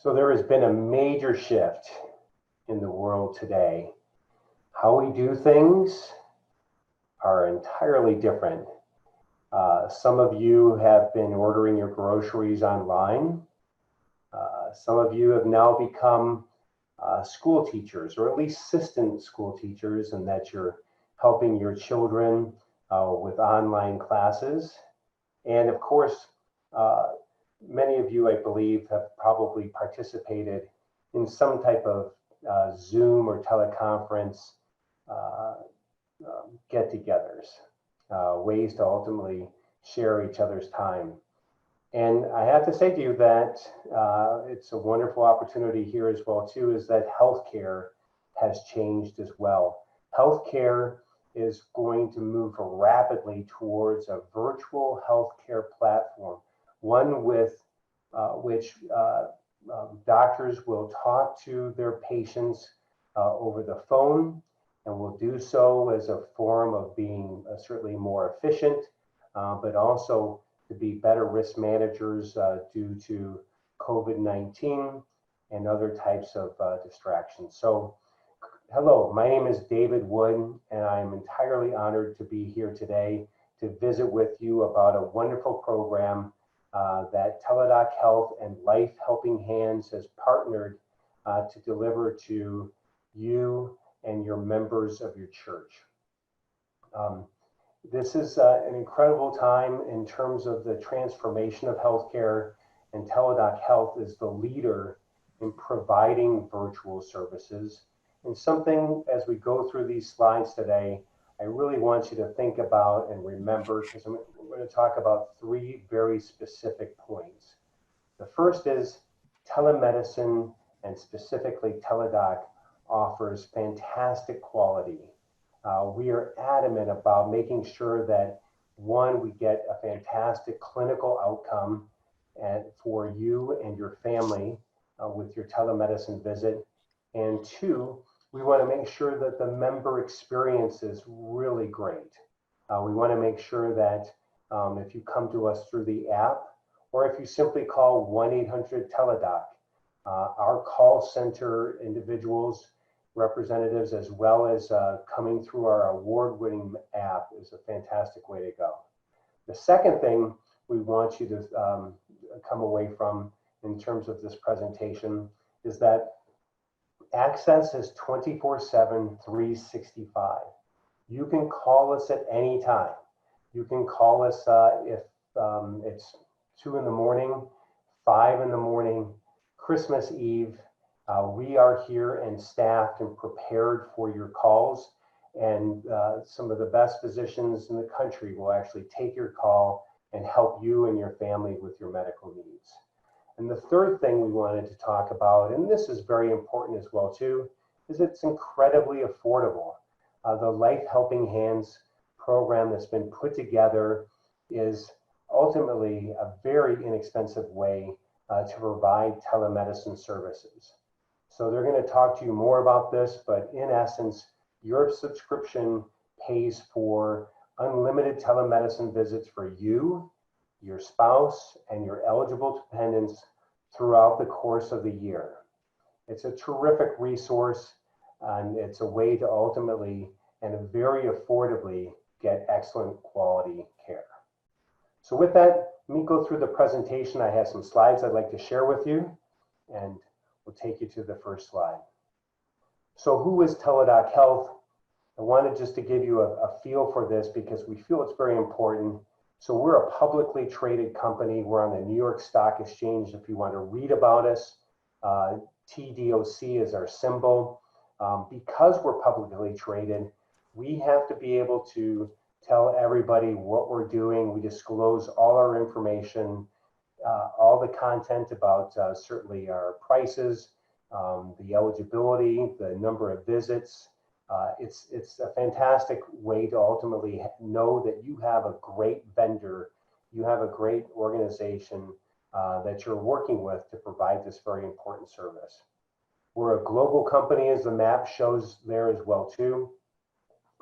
So there has been a major shift in the world today. How we do things are entirely different. Some of you have been ordering your groceries online. Some of you have now become school teachers, or at least assistant school teachers, and that you're helping your children with online classes. And of course, many of you, I believe, have probably participated in some type of Zoom or teleconference get-togethers, ways to ultimately share each other's time. And I have to say to you that it's a wonderful opportunity here as well too, is that healthcare has changed as well. Healthcare is going to move rapidly towards a virtual healthcare platform, one with which doctors will talk to their patients over the phone, and will do so as a form of being certainly more efficient, but also to be better risk managers due to COVID-19 and other types of distractions. So, hello, my name is David Wood, and I'm entirely honored to be here today to visit with you about a wonderful program that TelaDoc Health and Life Helping Hands has partnered to deliver to you and your members of your church. This is an incredible time in terms of the transformation of healthcare, and TelaDoc Health is the leader in providing virtual services. And something, as we go through these slides today, I really want you to think about and remember, because we're going to talk about three very specific points. The first is telemedicine, and specifically TelaDoc offers fantastic quality. We are adamant about making sure that, one, we get a fantastic clinical outcome for you and your family with your telemedicine visit. And two, we want to make sure that the member experience is really great. We want to make sure that if you come to us through the app, or if you simply call 1-800-TelaDoc, our call center individuals, representatives, as well as coming through our award-winning app, is a fantastic way to go. The second thing we want you to come away from in terms of this presentation is that access is 24/7, 365. You can call us at any time. You can call us if it's 2 in the morning, 5 in the morning, Christmas Eve. We are here and staffed and prepared for your calls, and some of the best physicians in the country will actually take your call and help you and your family with your medical needs. And the third thing we wanted to talk about, and this is very important as well too, is it's incredibly affordable. The Life Helping Hands program that's been put together is ultimately a very inexpensive way to provide telemedicine services. So they're going to talk to you more about this, but in essence, your subscription pays for unlimited telemedicine visits for you, your spouse, and your eligible dependents throughout the course of the year. It's a terrific resource, and it's a way to ultimately and very affordably get excellent quality care. So with that, let me go through the presentation. I have some slides I'd like to share with you, and we'll take you to the first slide. So who is TelaDoc Health? I wanted just to give you a feel for this because we feel it's very important. So we're a publicly traded company. We're on the New York Stock Exchange. If you want to read about us, TDOC is our symbol. Because we're publicly traded, we have to be able to tell everybody what we're doing. We disclose all our information, all the content about certainly our prices, the eligibility, the number of visits. It's a fantastic way to ultimately know that you have a great vendor, you have a great organization that you're working with to provide this very important service. We're a global company, as the map shows there as well too.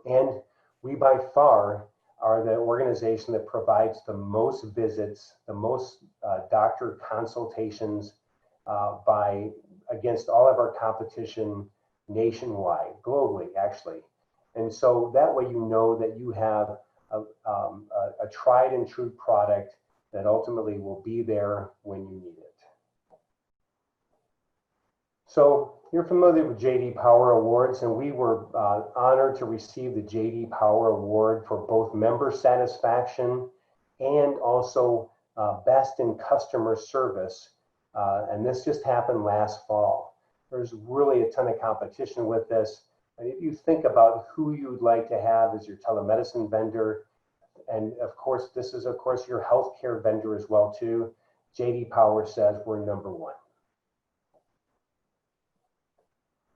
And we by far are the organization that provides the most visits, the most doctor consultations, against all of our competition nationwide, globally, actually. And so that way you know that you have a tried and true product that ultimately will be there when you need it. So you're familiar with J.D. Power Awards, and we were honored to receive the J.D. Power Award for both member satisfaction and also best in customer service. And this just happened last fall. There's really a ton of competition with this. And if you think about who you'd like to have as your telemedicine vendor, and of course, this is of course your healthcare vendor as well too, J.D. Power says we're #1.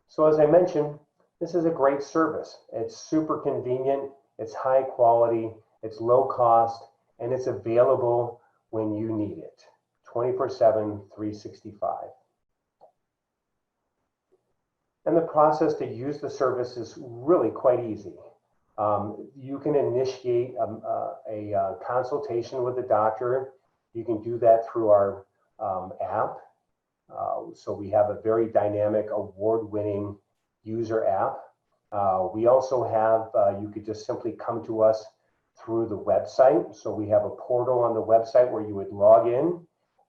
So as I mentioned, this is a great service. It's super convenient, it's high quality, it's low cost, and it's available when you need it, 24/7, 365. And the process to use the service is really quite easy. You can initiate a consultation with the doctor. You can do that through our app. So we have a very dynamic, award-winning user app. We also have, you could just simply come to us through the website. So we have a portal on the website where you would log in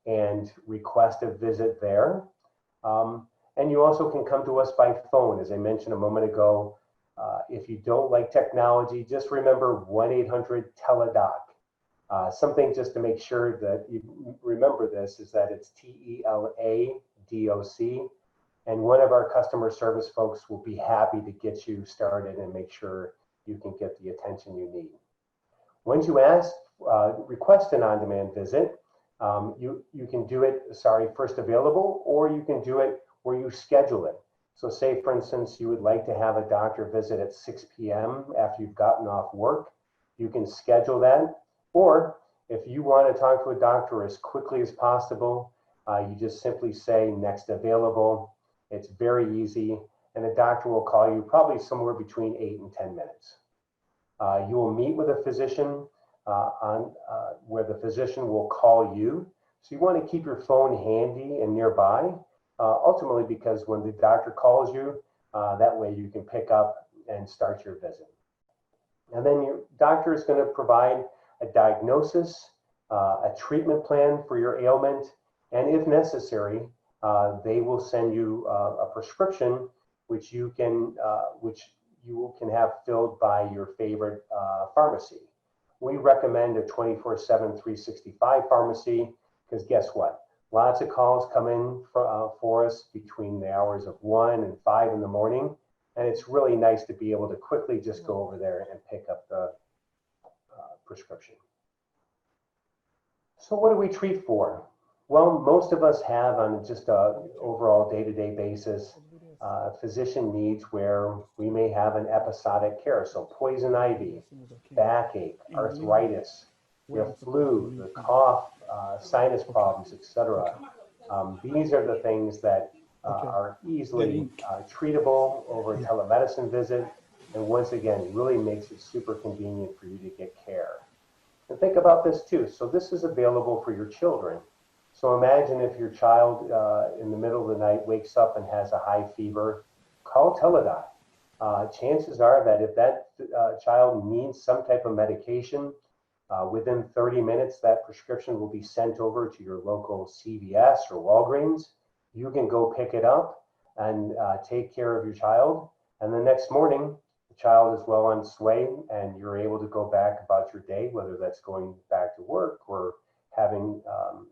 and request a visit there. And you also can come to us by phone, as I mentioned a moment ago. If you don't like technology, just remember 1-800-TelaDoc. Something just to make sure that you remember this is that it's TelaDoc, and one of our customer service folks will be happy to get you started and make sure you can get the attention you need. Once you request an on-demand visit, you can do it, first available, or you can do it where you schedule it. So say, for instance, you would like to have a doctor visit at 6 p.m. after you've gotten off work. You can schedule that. Or if you want to talk to a doctor as quickly as possible, you just simply say next available. It's very easy. And the doctor will call you probably somewhere between 8 and 10 minutes. You will meet with a physician where the physician will call you. So you want to keep your phone handy and nearby. Ultimately, because when the doctor calls you, that way you can pick up and start your visit. And then your doctor is going to provide a diagnosis, a treatment plan for your ailment, and if necessary, they will send you a prescription which you can have filled by your favorite pharmacy. We recommend a 24/7, 365 pharmacy because guess what? Lots of calls come in for us between the hours of 1 and 5 in the morning, and it's really nice to be able to quickly just go over there and pick up the prescription. So what do we treat for? Well, most of us have on just an overall day-to-day basis physician needs where we may have an episodic care, so poison ivy, backache, arthritis, the flu, the cough, sinus problems, etc. These are the things that are easily treatable over a telemedicine visit, and once again, really makes it super convenient for you to get care. And think about this too. So this is available for your children. So imagine if your child in the middle of the night wakes up and has a high fever, call TelaDoc. Chances are that if that child needs some type of medication, within 30 minutes, that prescription will be sent over to your local CVS or Walgreens. You can go pick it up and take care of your child. And the next morning, the child is well on its way and you're able to go back about your day, whether that's going back to work or having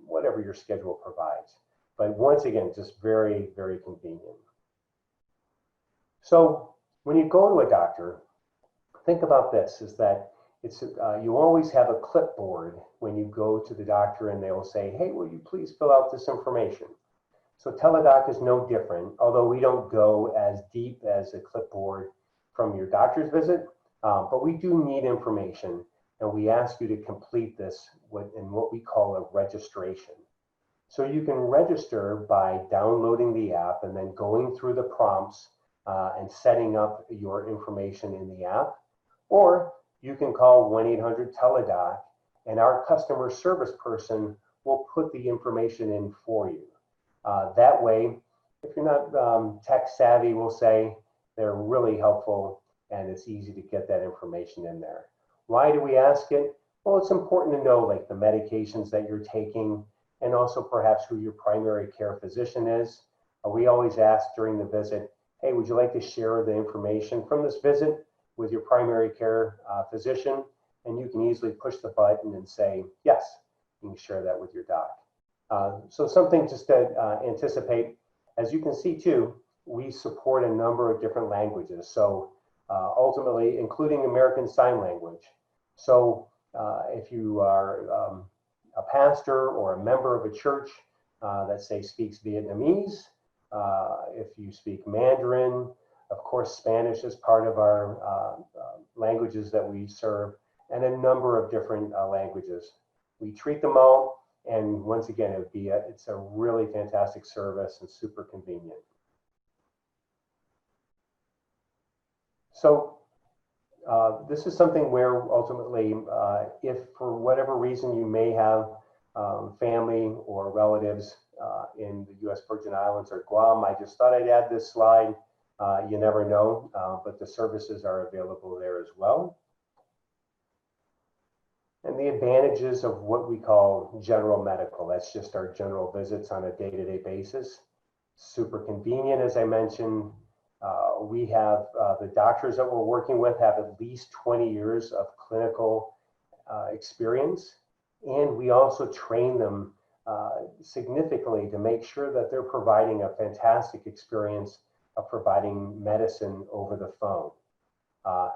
whatever your schedule provides. But once again, just very, very convenient. So when you go to a doctor, think about this, is that you always have a clipboard when you go to the doctor and they'll say, hey, will you please fill out this information? So TelaDoc is no different, although we don't go as deep as a clipboard from your doctor's visit, but we do need information, and we ask you to complete this in what we call a registration. So you can register by downloading the app and then going through the prompts and setting up your information in the app, or you can call 1-800-TelaDoc and our customer service person will put the information in for you. That way, if you're not tech savvy, we'll say, they're really helpful and it's easy to get that information in there. Why do we ask it? Well, it's important to know like the medications that you're taking and also perhaps who your primary care physician is. We always ask during the visit, hey, would you like to share the information from this visit with your primary care physician? And you can easily push the button and say, yes, you can share that with your doc. So something just to anticipate, as you can see too, we support a number of different languages. So ultimately, including American Sign Language. So if you are a pastor or a member of a church that say speaks Vietnamese, if you speak Mandarin, of course, Spanish is part of our languages that we serve, and a number of different languages. We treat them all, and once again, it's a really fantastic service and super convenient. So this is something where ultimately, if for whatever reason you may have family or relatives in the US Virgin Islands or Guam, I just thought I'd add this slide. You never know, but the services are available there as well. And the advantages of what we call general medical, that's just our general visits on a day-to-day basis. Super convenient, as I mentioned. We have the doctors that we're working with have at least 20 years of clinical experience. And we also train them significantly to make sure that they're providing a fantastic experience of providing medicine over the phone.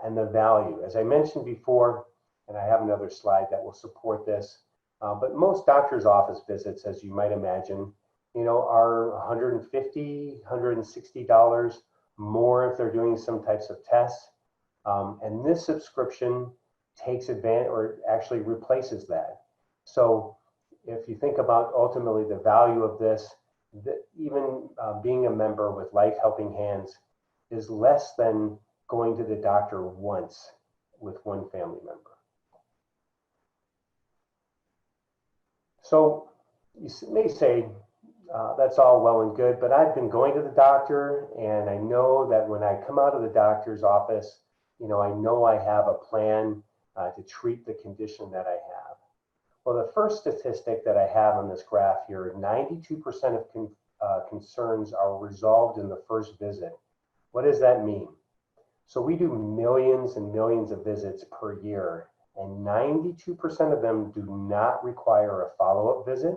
And the value, as I mentioned before, and I have another slide that will support this, but most doctor's office visits, as you might imagine, are $150, $160 more if they're doing some types of tests. And this subscription takes advantage or actually replaces that. So if you think about ultimately the value of this, even being a member with Life Helping Hands is less than going to the doctor once with one family member. So you may say, that's all well and good, but I've been going to the doctor and I know that when I come out of the doctor's office, I know I have a plan to treat the condition that I have. Well, the first statistic that I have on this graph here, 92% of concerns are resolved in the first visit. What does that mean? So we do millions and millions of visits per year, and 92% of them do not require a follow-up visit.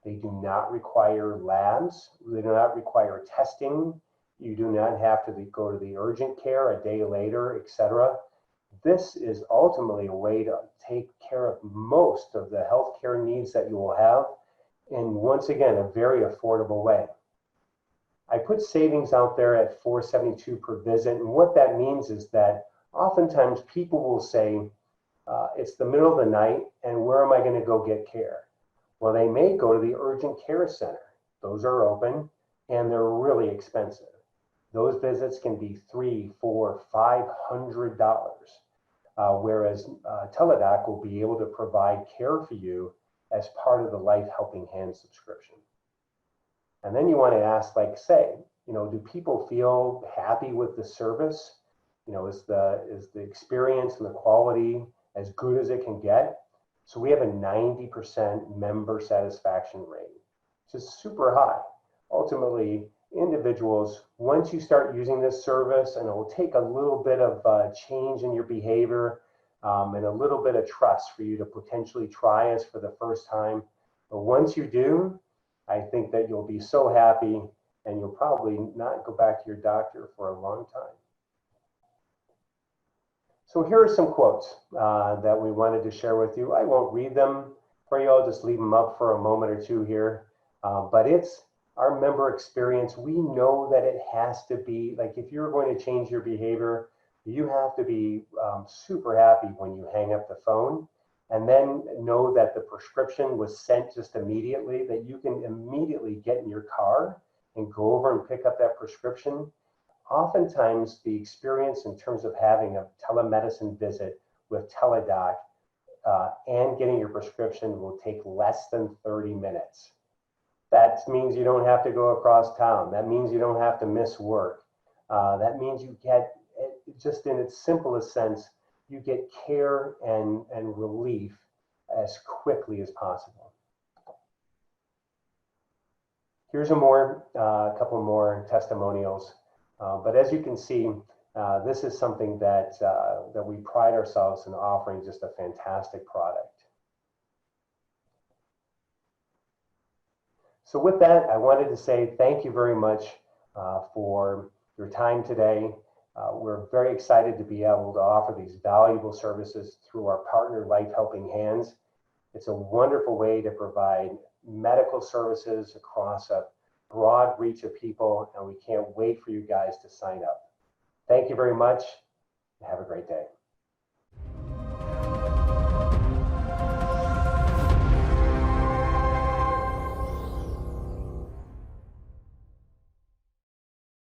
They do not require labs. They do not require testing. You do not have to go to the urgent care a day later, etc. This is ultimately a way to take care of most of the healthcare needs that you will have in, once again, a very affordable way. I put savings out there at $472 per visit, and what that means is that oftentimes people will say, it's the middle of the night, and where am I going to go get care? Well, they may go to the urgent care center. Those are open, and they're really expensive. Those visits can be $300, $400, $500, whereas TelaDoc will be able to provide care for you as part of the Life Helping Hands subscription. And then you want to ask, like, say, do people feel happy with the service? Is the experience and the quality as good as it can get? So we have a 90% member satisfaction rate, which is super high. Ultimately, individuals, once you start using this service, and it will take a little bit of change in your behavior and a little bit of trust for you to potentially try us for the first time. But once you do, I think that you'll be so happy and you'll probably not go back to your doctor for a long time. So here are some quotes that we wanted to share with you. I won't read them for you. I'll just leave them up for a moment or two here. But it's our member experience. We know that it has to be, like, if you're going to change your behavior, you have to be super happy when you hang up the phone, and then know that the prescription was sent just immediately, that you can immediately get in your car and go over and pick up that prescription. Oftentimes, the experience in terms of having a telemedicine visit with TelaDoc and getting your prescription will take less than 30 minutes. That means you don't have to go across town. That means you don't have to miss work. That means you get, just in its simplest sense, you get care and relief as quickly as possible. Here's a couple more testimonials. But as you can see, this is something that, that we pride ourselves in offering, just a fantastic product. So with that, I wanted to say thank you very much for your time today. We're very excited to be able to offer these valuable services through our partner, Life Helping Hands. It's a wonderful way to provide medical services across a broad reach of people, and we can't wait for you guys to sign up. Thank you very much, and have a great day.